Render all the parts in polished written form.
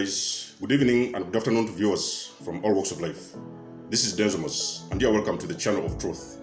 guys. Good evening and good afternoon to viewers from all walks of life. This is Denzomus, and you are welcome to the channel of truth,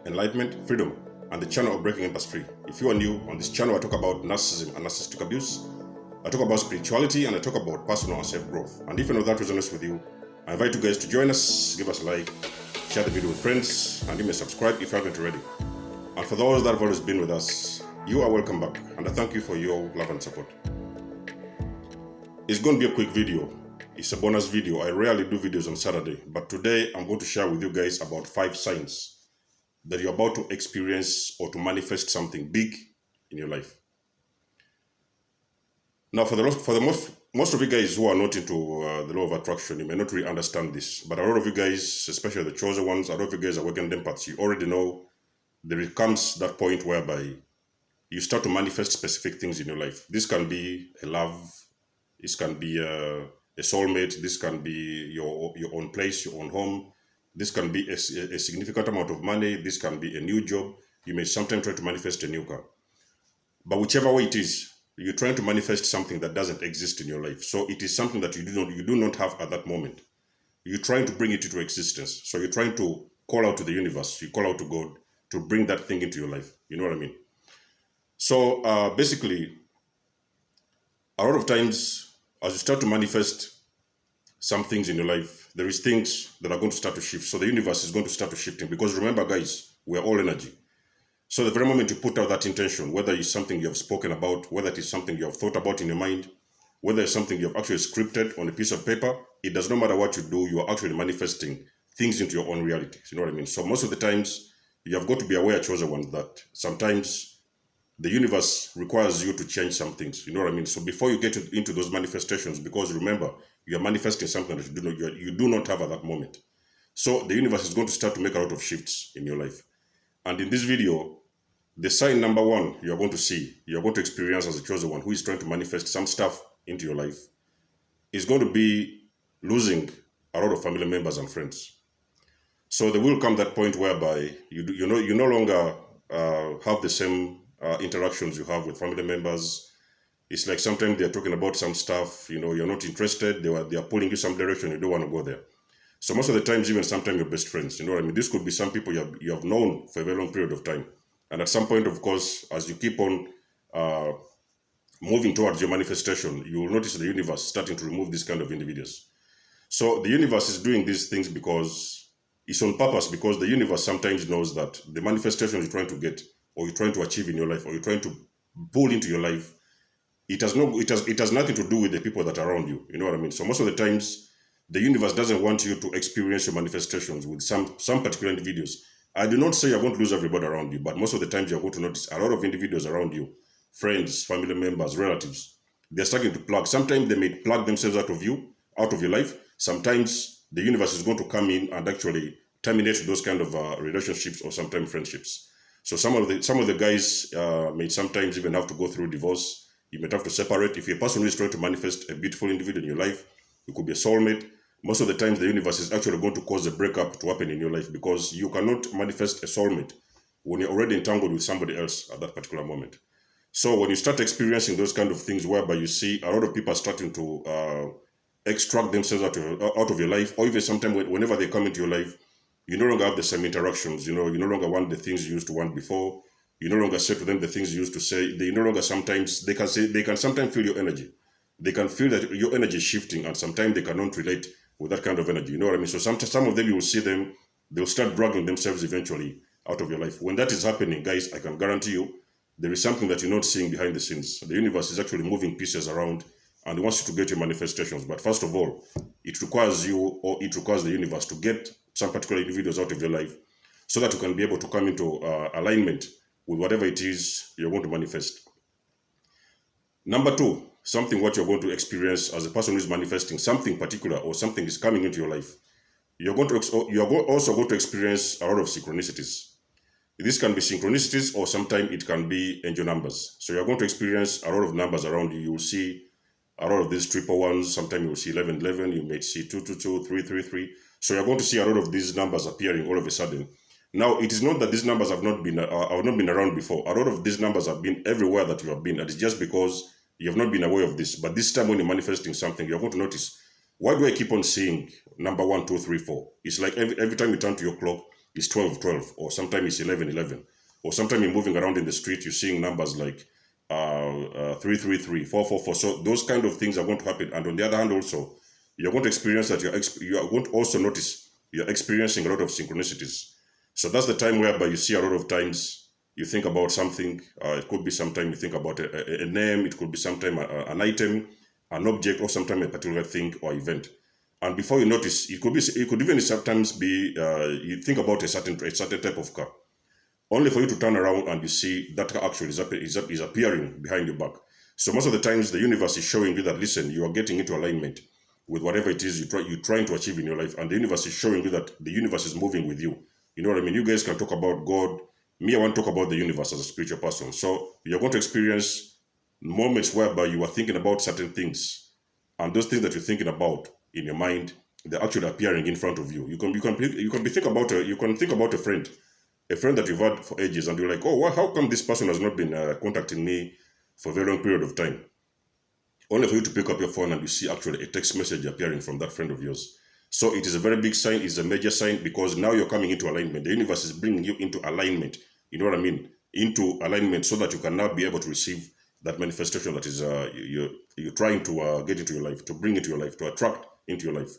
enlightenment, freedom, and the channel of breaking empaths free. If you are new on this channel, I talk about narcissism and narcissistic abuse. I talk about spirituality and I talk about personal and self-growth. And if any of that resonates with you, I invite you guys to join us, give us a like, share the video with friends, and you may subscribe if you haven't already. And for those that have always been with us, you are welcome back, and I thank you for your love and support. It's going to be a quick video. It's a bonus video. I rarely do videos on Saturday, but today I'm going to share with you guys about 5 signs that you're about to experience or to manifest something big in your life. Now, for most of you guys who are not into the law of attraction, you may not really understand this, but a lot of you guys, especially the chosen ones, a lot of you guys are awakened empaths, you already know there comes that point whereby you start to manifest specific things in your life. This can be a love, this can be a soulmate, this can be your own place, your own home, this can be a significant amount of money, this can be a new job. You may sometimes try to manifest a new car. But whichever way it is, you're trying to manifest something that doesn't exist in your life. So it is something that you do not have at that moment. You're trying to bring it into existence. So you're trying to call out to the universe, you call out to God to bring that thing into your life. You know what I mean? So basically, a lot of times, as you start to manifest some things in your life, there is things that are going to start to shift. So the universe is going to start to shifting, because remember, guys, we're all energy. So the very moment you put out that intention, whether it's something you have spoken about, whether it is something you have thought about in your mind, whether it's something you have actually scripted on a piece of paper, it does not matter what you do, you are actually manifesting things into your own reality. You know what I mean? So most of the times, you have got to be aware, chosen ones, that sometimes the universe requires you to change some things. You know what I mean? So before you get into those manifestations, because remember, you are manifesting something that you do not have at that moment. So the universe is going to start to make a lot of shifts in your life. And in this video, the sign number 1 you're going to see, you're going to experience as a chosen one who is trying to manifest some stuff into your life, is going to be losing a lot of family members and friends. So there will come that point whereby you no longer have the same interactions you have with family members. It's like sometimes they're talking about some stuff, you're not interested, they are pulling you some direction, you don't want to go there. So most of the times, even sometimes your best friends, you know what I mean? This could be some people you have known for a very long period of time. And at some point, of course, as you keep on moving towards your manifestation, you will notice the universe starting to remove these kind of individuals. So the universe is doing these things because it's on purpose, because the universe sometimes knows that the manifestation you're trying to get, or you're trying to achieve in your life, or you're trying to pull into your life, it has nothing to do with the people that are around you. You know what I mean? So most of the times, the universe doesn't want you to experience your manifestations with some particular individuals. I do not say you're going to lose everybody around you, but most of the times you're going to notice a lot of individuals around you, friends, family members, relatives, they're starting to plug. Sometimes they may plug themselves out of your life. Sometimes the universe is going to come in and actually terminate those kind of relationships, or sometimes friendships. So some of the guys may sometimes even have to go through divorce. You might have to separate. If you're a person who is trying to manifest a beautiful individual in your life, it could be a soulmate. Most of the times, the universe is actually going to cause a breakup to happen in your life, because you cannot manifest a soulmate when you're already entangled with somebody else at that particular moment. So when you start experiencing those kind of things, whereby you see a lot of people are starting to extract themselves out of your life, or even sometimes whenever they come into your life, you no longer have the same interactions. You no longer want the things you used to want before. You no longer say to them the things you used to say. They no longer sometimes, they can sometimes feel your energy. They can feel that your energy is shifting, and sometimes they cannot relate with that kind of energy. You know what I mean? So some of them, you will see them, they'll start dragging themselves eventually out of your life. When that is happening, guys, I can guarantee you, there is something that you're not seeing behind the scenes. The universe is actually moving pieces around, and it wants you to get your manifestations. But first of all, it requires you, or it requires the universe, to get some particular individuals out of your life, so that you can be able to come into alignment with whatever it is you're going to manifest. Number 2, what you're going to experience as a person who is manifesting something particular, or something is coming into your life. You are also going to experience a lot of synchronicities. This can be synchronicities, or sometimes it can be angel numbers. So you're going to experience a lot of numbers around you. You will see a lot of these triple ones. Sometimes you will see 1111. You may see 222, 333. So you're going to see a lot of these numbers appearing all of a sudden. Now, it is not that these numbers have not been around before. A lot of these numbers have been everywhere that you have been. And it's just because You have not been aware of this, but this time when you're manifesting something, you're going to notice, why do I keep on seeing number 1, 2, 3, 4? It's like every time you turn to your clock, it's 12, 12, or sometimes it's 11, 11. Or sometimes you're moving around in the street, you're seeing numbers like 3, 3, 3, 4, 4, 4. So those kind of things are going to happen. And on the other hand also, you're going to experience that you are going to also notice you're experiencing a lot of synchronicities. So that's the time whereby you see a lot of times you think about something. It could be sometime you think about a name. It could be sometime an item, an object, or sometime a particular thing or event. And before you notice, it could even sometimes be you think about a certain type of car, only for you to turn around and you see that car actually is appearing behind your back. So most of the times the universe is showing you that, listen, you are getting into alignment with whatever it is you're trying to achieve in your life, and the universe is showing you that the universe is moving with you. You know what I mean? You guys can talk about God. Me, I want to talk about the universe as a spiritual person. So you're going to experience moments whereby you are thinking about certain things, and those things that you're thinking about in your mind, they're actually appearing in front of you. You can think about a friend that you've had for ages, and you're like, oh, how come this person has not been contacting me for a very long period of time? Only for you to pick up your phone and you see actually a text message appearing from that friend of yours. So it is a very big sign, it's a major sign, because now you're coming into alignment. The universe is bringing you into alignment. You know what I mean? Into alignment, so that you can now be able to receive that manifestation that is you're trying to get into your life, to bring into your life, to attract into your life.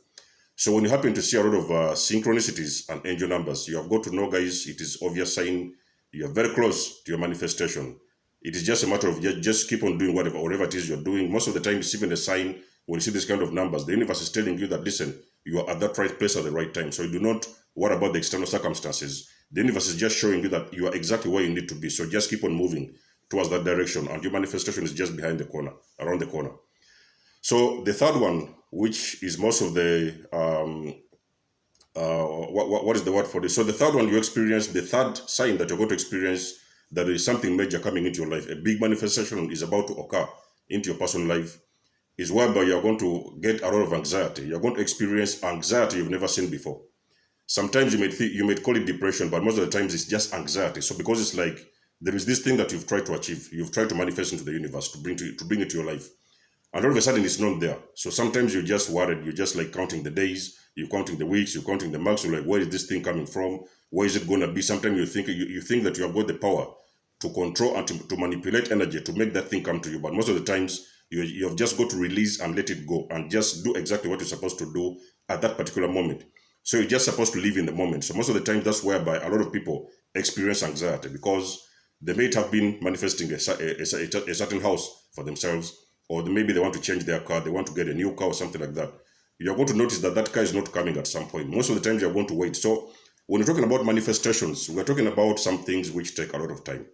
So when you happen to see a lot of synchronicities and angel numbers, you have got to know, guys, it is obvious sign you are very close to your manifestation. It is just a matter of just keep on doing whatever it is you're doing. Most of the time, it's even a sign when you see this kind of numbers. The universe is telling you that, listen, you are at that right place at the right time. So you do not worry about the external circumstances. The universe is just showing you that you are exactly where you need to be. So just keep on moving towards that direction, and your manifestation is just behind the corner, around the corner. So the third one, which is most of the what is the word for this? So the third one, you experience the third sign that you're going to experience, that there is something major coming into your life. A big manifestation is about to occur into your personal life, is whereby you're going to get a lot of anxiety. You're going to experience anxiety you've never seen before. Sometimes you may call it depression, but most of the times it's just anxiety. So because it's like there is this thing that you've tried to achieve, you've tried to manifest into the universe, to bring it to your life, and all of a sudden it's not there. So sometimes you're just worried. You're just like counting the days, you're counting the weeks, you're counting the months. You're like, where is this thing coming from? Where is it going to be? Sometimes you think that you have got the power to control and to manipulate energy to make that thing come to you. But most of the times you have just got to release and let it go, and just do exactly what you're supposed to do at that particular moment. So you're just supposed to live in the moment. So most of the time, that's whereby a lot of people experience anxiety, because they may have been manifesting a certain house for themselves, or maybe they want to change their car, they want to get a new car or something like that. You're going to notice that that car is not coming at some point. Most of the times you're going to wait. So when you're talking about manifestations, we're talking about some things which take a lot of time.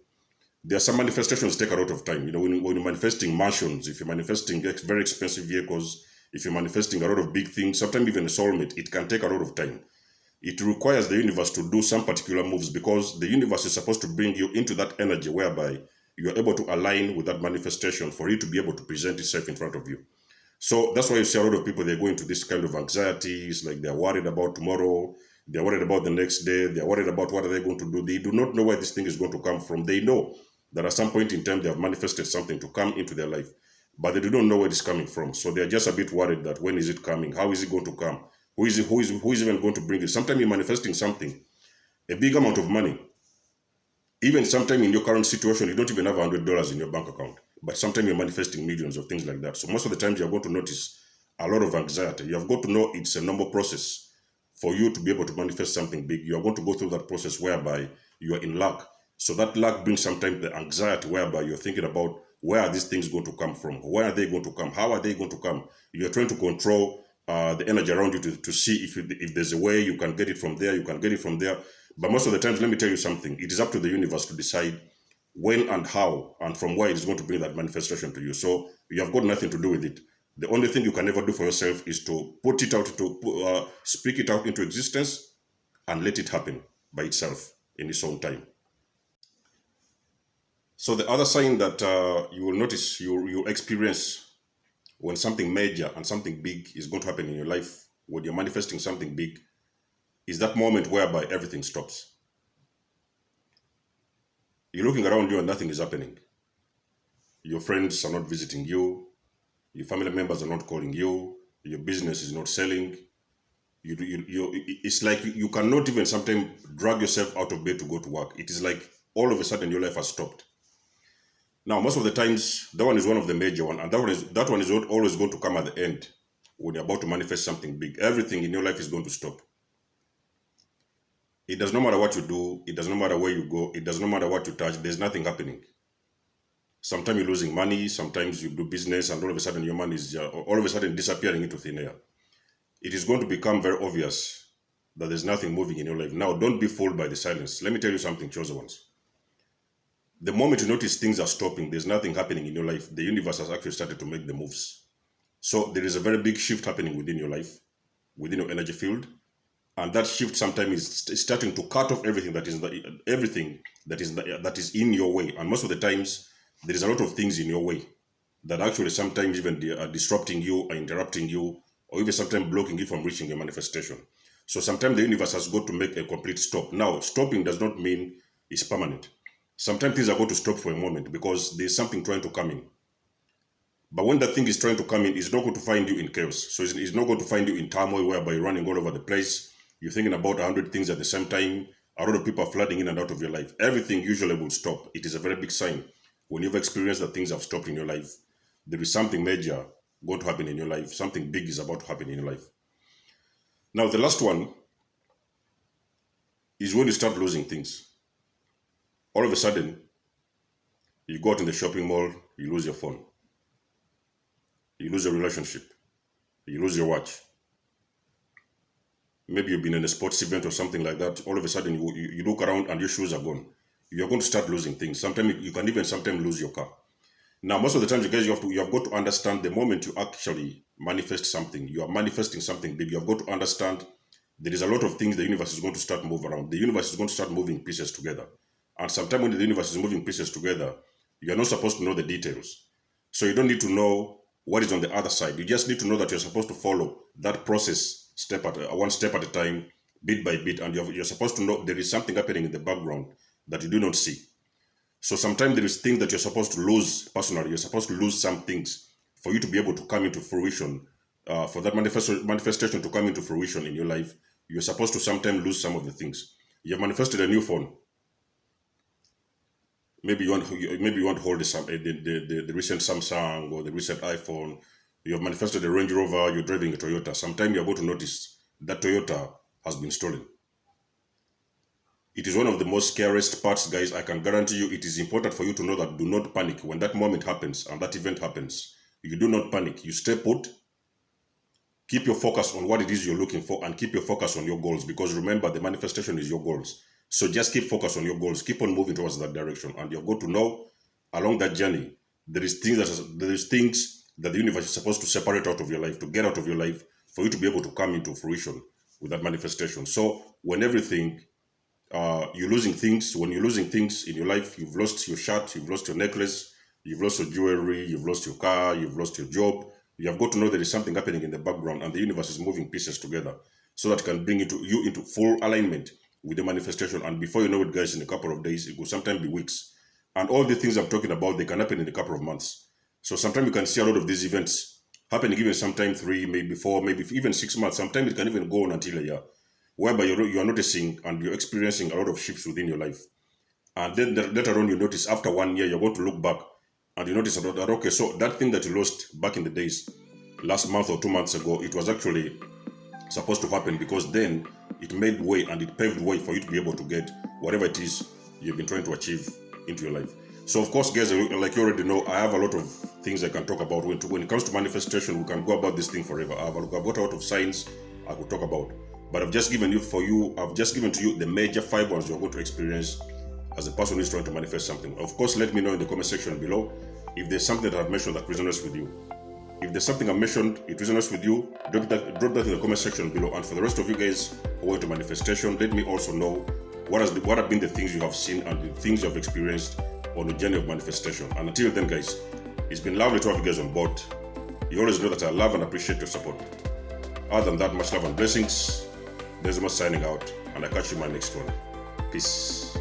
There are some manifestations take a lot of time. You know, when you're manifesting mansions, if you're manifesting very expensive vehicles, if you're manifesting a lot of big things, sometimes even a soulmate, it can take a lot of time. It requires the universe to do some particular moves, because the universe is supposed to bring you into that energy whereby you are able to align with that manifestation for it to be able to present itself in front of you. So that's why you see a lot of people, they go into this kind of anxieties, like they're worried about tomorrow, they're worried about the next day, they're worried about what are they going to do. They do not know where this thing is going to come from. They know that at some point in time they have manifested something to come into their life, but they do not know where it's coming from. So they're just a bit worried that when is it coming? How is it going to come? Who is even going to bring it? Sometimes you're manifesting something, a big amount of money. Even sometimes in your current situation, you don't even have $100 in your bank account, but sometimes you're manifesting millions of things like that. So most of the times you're going to notice a lot of anxiety. You have got to know it's a normal process for you to be able to manifest something big. You are going to go through that process whereby you are in lack. So that lack brings sometimes the anxiety whereby you're thinking about, where are these things going to come from? Where are they going to come? How are they going to come? You're trying to control the energy around you to see if there's a way you can get it from there, you can get it from there. But most of the times, let me tell you something, it is up to the universe to decide when and how and from where it is going to bring that manifestation to you. So you have got nothing to do with it. The only thing you can ever do for yourself is to put it out, to speak it out into existence, and let it happen by itself in its own time. So the other sign that you will notice, you experience when something major and something big is going to happen in your life, when you're manifesting something big, is that moment whereby everything stops. You're looking around you and nothing is happening. Your friends are not visiting you. Your family members are not calling you. Your business is not selling. It's like you cannot even sometimes drag yourself out of bed to go to work. It is like all of a sudden your life has stopped. Now, most of the times, that one is one of the major one, and that one is not always going to come at the end when you're about to manifest something big. Everything in your life is going to stop. It does not matter what you do. It does not matter where you go. It does not matter what you touch. There's nothing happening. Sometimes you're losing money. Sometimes you do business, and all of a sudden your money is all of a sudden disappearing into thin air. It is going to become very obvious that there's nothing moving in your life. Now, don't be fooled by the silence. Let me tell you something, chosen ones. The moment you notice things are stopping, there's nothing happening in your life, the universe has actually started to make the moves. So there is a very big shift happening within your life, within your energy field. And that shift sometimes is starting to cut off everything that is in your way. And most of the times, there is a lot of things in your way that actually sometimes even are disrupting you, or interrupting you, or even sometimes blocking you from reaching your manifestation. So sometimes the universe has got to make a complete stop. Now, stopping does not mean it's permanent. Sometimes things are going to stop for a moment because there's something trying to come in. But when that thing is trying to come in, it's not going to find you in chaos. So it's not going to find you in turmoil whereby you're running all over the place. You're thinking about 100 things at the same time. A lot of people are flooding in and out of your life. Everything usually will stop. It is a very big sign. When you've experienced that things have stopped in your life, there is something major going to happen in your life. Something big is about to happen in your life. Now, the last one is when you start losing things. All of a sudden, you go out in the shopping mall, you lose your phone. You lose your relationship. You lose your watch. Maybe you've been in a sports event or something like that. All of a sudden, you look around and your shoes are gone. You're going to start losing things. Sometimes you can even sometimes lose your car. Now, most of the times, you guys, you have got to understand the moment you actually manifest something, you are manifesting something big. You have got to understand there is a lot of things the universe is going to start move around. The universe is going to start moving pieces together. And sometimes when the universe is moving pieces together, you're not supposed to know the details. So you don't need to know what is on the other side. You just need to know that you're supposed to follow that process one step at a time, bit by bit. And you're supposed to know there is something happening in the background that you do not see. So sometimes there is things that you're supposed to lose personally. You're supposed to lose some things for you to be able to come into fruition. For that manifestation to come into fruition in your life, you're supposed to sometimes lose some of the things. You have manifested a new phone. Maybe you want to hold the recent Samsung or the recent iPhone. You have manifested a Range Rover. You're driving a Toyota. Sometime you're going to notice that Toyota has been stolen. It is one of the most scariest parts, guys. I can guarantee you it is important for you to know that do not panic when that moment happens and that event happens. You do not panic. You stay put. Keep your focus on what it is you're looking for and keep your focus on your goals, because remember, the manifestation is your goals. So just keep focus on your goals. Keep on moving towards that direction, and you're going to know along that journey there is things that the universe is supposed to separate out of your life, to get out of your life, for you to be able to come into fruition with that manifestation. So when everything you're losing things, when you're losing things in your life, you've lost your shirt, you've lost your necklace, you've lost your jewelry, you've lost your car, you've lost your job. You have got to know there is something happening in the background, and the universe is moving pieces together so that it can bring you into full alignment with the manifestation. And before you know it, guys, in a couple of days, it will sometimes be weeks. And all the things I'm talking about, they can happen in a couple of months. So sometimes you can see a lot of these events happening even sometime 3, maybe 4, maybe even 6 months. Sometimes it can even go on until a year, whereby you are noticing and you're experiencing a lot of shifts within your life. And then later on, you notice after 1 year, you're going to look back and you notice that, okay, so that thing that you lost back in the days, last month or 2 months ago, it was actually supposed to happen, because then it made way and it paved way for you to be able to get whatever it is you've been trying to achieve into your life. So of course, guys, like you already know, I have a lot of things I can talk about. When it comes to manifestation, we can go about this thing forever. I've got a lot of science I could talk about, but I've just given to you the major 5 ones you're going to experience as a person who is trying to manifest something. Of course, let me know in the comment section below if there's something that I've mentioned that resonates with you. If there's something I mentioned, it resonates with you, drop that in the comment section below. And for the rest of you guys who want to manifestation, let me also know what have been the things you have seen and the things you have experienced on the journey of manifestation. And until then, guys, it's been lovely to have you guys on board. You always know that I love and appreciate your support. Other than that, much love and blessings. There's more signing out, and I'll catch you in my next one. Peace.